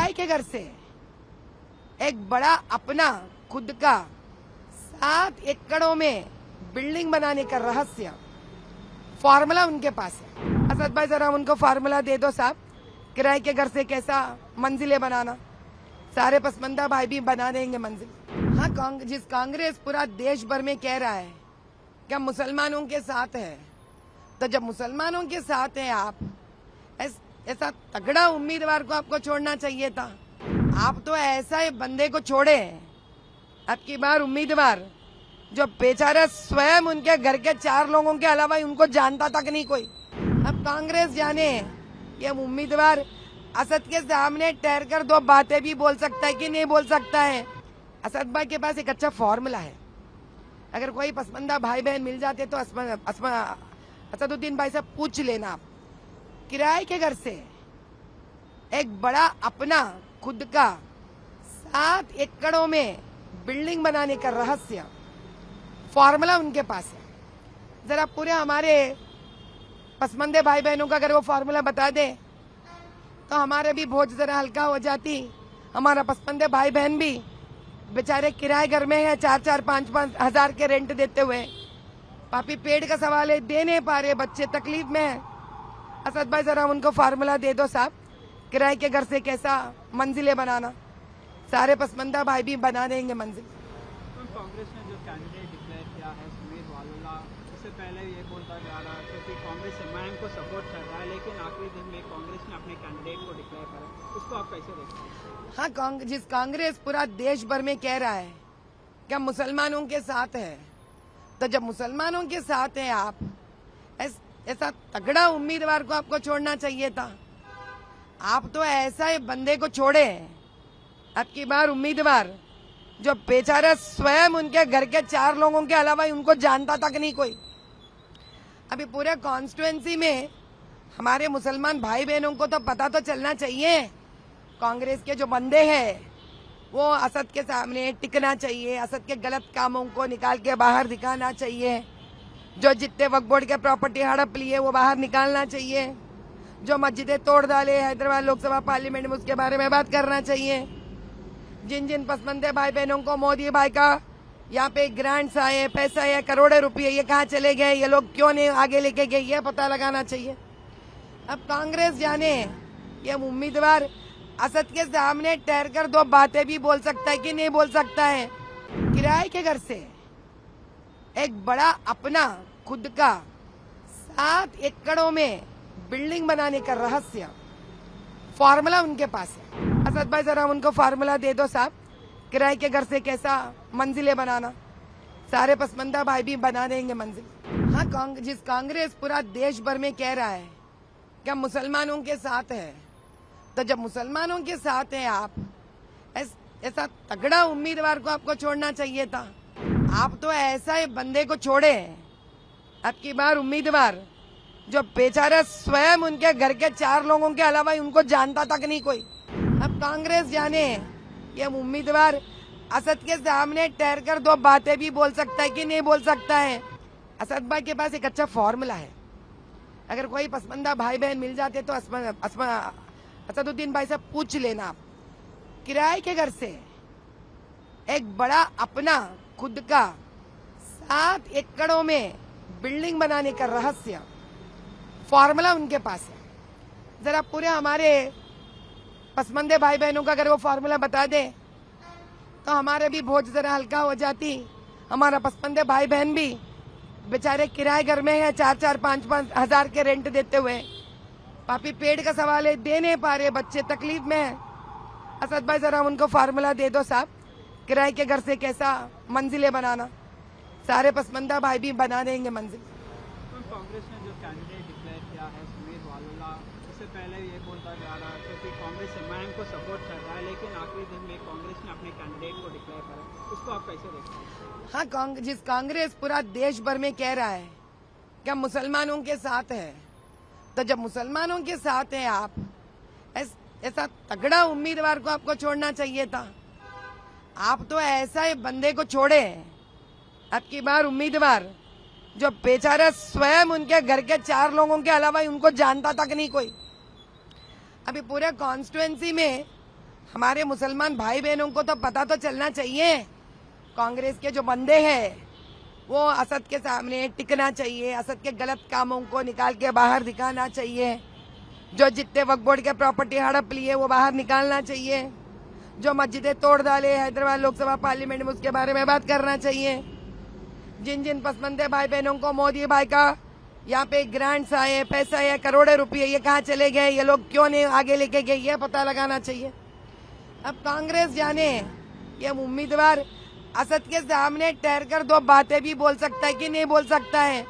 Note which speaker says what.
Speaker 1: किराए के घर से एक बड़ा अपना खुद का 7 एकड़ों में बिल्डिंग बनाने का रहस्य फॉर्मूला उनके पास है। असद भाई जरा उनको फॉर्मूला दे दो साहब, किराए के घर से कैसा मंजिलें बनाना। सारे पसमंदा भाई भी बना देंगे मंजिल। हाँ, जिस कांग्रेस पूरा देश भर में कह रहा है कि हम मुसलमानों के साथ है, तो जब मुसलमानों के साथ हैं आप, ऐसा तगड़ा उम्मीदवार को आपको छोड़ना चाहिए था। आप तो ऐसा बंदे को छोड़े आपकी बार उम्मीदवार जो बेचारा स्वयं उनके घर के 4 लोगों के अलावा उनको जानता तक नहीं कोई। अब कांग्रेस जाने ये उम्मीदवार असद के सामने ठहर कर 2 बातें भी बोल सकता है कि नहीं बोल सकता है। असद भाई के पास एक अच्छा फॉर्मूला है। अगर कोई पसमंदा भाई बहन मिल जाते तो असदुद्दीन भाई से पूछ लेना। आप किराए के घर से एक बड़ा अपना खुद का 7 एकड़ों में बिल्डिंग बनाने का रहस्य फॉर्मूला उनके पास है। जरा पूरे हमारे पसमंदे भाई बहनों का अगर वो फॉर्मूला बता दे तो हमारे भी बोझ जरा हल्का हो जाती। हमारा पसमंदे भाई बहन भी बेचारे किराए घर में है, 4-4, 5-5 हजार के रेंट देते हुए। पापी पेट का सवाल है, दे नहीं पा रहे, बच्चे तकलीफ में है। असद भाई जरा उनको फॉर्मूला दे दो साहब, किराए के घर से कैसा मंजिलें बनाना। सारे पसमंदा भाई भी बना देंगे मंजिल।
Speaker 2: कांग्रेस ने जो कैंडिडेट डिक्लेयर किया है सुमेर वालोला, इससे पहले ये बोलता जा रहा है क्योंकि कांग्रेस एमआईएम को सपोर्ट कर रहा है, लेकिन आखिरी दिन में कांग्रेस ने अपने कैंडिडेट को डिक्लेयर करा, उसको आप कैसे देखते हैं?
Speaker 1: हाँ, जिस कांग्रेस पूरा देश भर में कह रहा है कि हम मुसलमानों के साथ है, तो जब मुसलमानों के साथ हैं आप, ऐसा तगड़ा उम्मीदवार को आपको छोड़ना चाहिए था। आप तो ऐसा बंदे को छोड़े आपकी बार उम्मीदवार जो बेचारा स्वयं उनके घर के 4 लोगों के अलावा उनको जानता तक नहीं कोई। अभी पूरे कॉन्स्टिट्युएंसी में हमारे मुसलमान भाई बहनों को तो पता तो चलना चाहिए। कांग्रेस के जो बंदे हैं वो असद के सामने टिकना चाहिए, असद के गलत कामों को निकाल के बाहर दिखाना चाहिए। जो जितने वक्फ बोर्ड के प्रॉपर्टी हड़प लिए वो बाहर निकालना चाहिए। जो मस्जिदें तोड़ डाले हैदराबाद लोकसभा पार्लियामेंट में, उसके बारे में बात करना चाहिए। जिन जिन पसमंदे भाई बहनों को मोदी भाई का यहाँ पे ग्रांट्स आए, पैसा आए, करोड़ों रुपये, ये कहाँ चले गए, ये लोग क्यों नहीं आगे लेके गए, ये पता लगाना चाहिए। अब कांग्रेस जाने ये उम्मीदवार असद के सामने ठहर कर 2 बातें भी बोल सकता है कि नहीं बोल सकता है। किराए के घर से एक बड़ा अपना खुद का 7 एकड़ों में बिल्डिंग बनाने का रहस्य फॉर्मूला उनके पास है। असद भाई जरा उनको फॉर्मूला दे दो साहब, किराए के घर से कैसा मंजिलें बनाना। सारे पसमंदा भाई भी बना देंगे मंजिल। हाँ, जिस कांग्रेस पूरा देश भर में कह रहा है कि हम मुसलमानों के साथ है, तो जब मुसलमानों के साथ हैं आप, ऐसा तगड़ा उम्मीदवार को आपको छोड़ना चाहिए था। आप तो ऐसा बंदे को छोड़े आपकी बार उम्मीदवार जो बेचारा स्वयं उनके घर के 4 लोगों के अलावा उनको जानता तक नहीं कोई। अब कांग्रेस जाने ये उम्मीदवार असद के सामने ठहर कर 2 बातें भी बोल सकता है कि नहीं बोल सकता है। असद भाई के पास एक अच्छा फॉर्मूला है। अगर कोई पसमंदा भाई बहन मिल जाते तो असदुद्दीन भाई से पूछ लेना। आप किराए के घर से एक बड़ा अपना खुद का 7 एकड़ों में बिल्डिंग बनाने का रहस्य फॉर्मूला उनके पास है। जरा पूरे हमारे पसमंदे भाई बहनों का अगर वो फॉर्मूला बता दे तो हमारे भी बोझ जरा हल्का हो जाती। हमारा पसमंदे भाई बहन भी बेचारे किराए घर में है, 4-4, 5-5 हजार के रेंट देते हुए। पापी पेट का सवाल है, दे नहीं पा रहे, बच्चे तकलीफ में है। असद भाई जरा उनको फॉर्मूला दे दो साहब, किराए के घर से कैसा मंजिलें बनाना। सारे पसमंदा भाई भी बना देंगे मंजिल।
Speaker 2: कांग्रेस ने जो कैंडिडेट डिक्लेयर किया है सुमेर वालोला, इससे पहले ये बोलता जा रहा है क्योंकि कांग्रेस एमआईएम को सपोर्ट कर रहा है, लेकिन आखिरी दिन में कांग्रेस ने अपने कैंडिडेट को डिक्लेयर करा, उसको आप कैसे देखते हैं?
Speaker 1: हाँ, जिस कांग्रेस पूरा देश भर में कह रहा है कि हम मुसलमानों के साथ है, तो जब मुसलमानों के साथ हैं आप, ऐसा तगड़ा उम्मीदवार को आपको छोड़ना चाहिए था। आप तो ऐसा बंदे को छोड़े आपकी बार उम्मीदवार जो बेचारा स्वयं उनके घर के 4 लोगों के अलावा उनको जानता तक नहीं कोई। अभी पूरे कॉन्स्टिट्युएंसी में हमारे मुसलमान भाई बहनों को तो पता तो चलना चाहिए। कांग्रेस के जो बंदे हैं वो असद के सामने टिकना चाहिए, असद के गलत कामों को निकाल के बाहर दिखाना चाहिए। जो जितने वक्फ बोर्ड के प्रॉपर्टी हड़प लिए वो बाहर निकालना चाहिए। जो मस्जिदें तोड़ डाले हैदराबाद लोकसभा पार्लियामेंट में उसके बारे में बात करना चाहिए। जिन जिन पसमंदे भाई बहनों को मोदी भाई का यहाँ पे ग्रांट्स आए, पैसा आए, करोड़ों रुपये, ये कहाँ चले गए, ये लोग क्यों नहीं आगे लेके गए, ये पता लगाना चाहिए। अब कांग्रेस जाने ये उम्मीदवार असद के सामने ठहर कर दो बातें भी बोल सकता है कि नहीं बोल सकता है।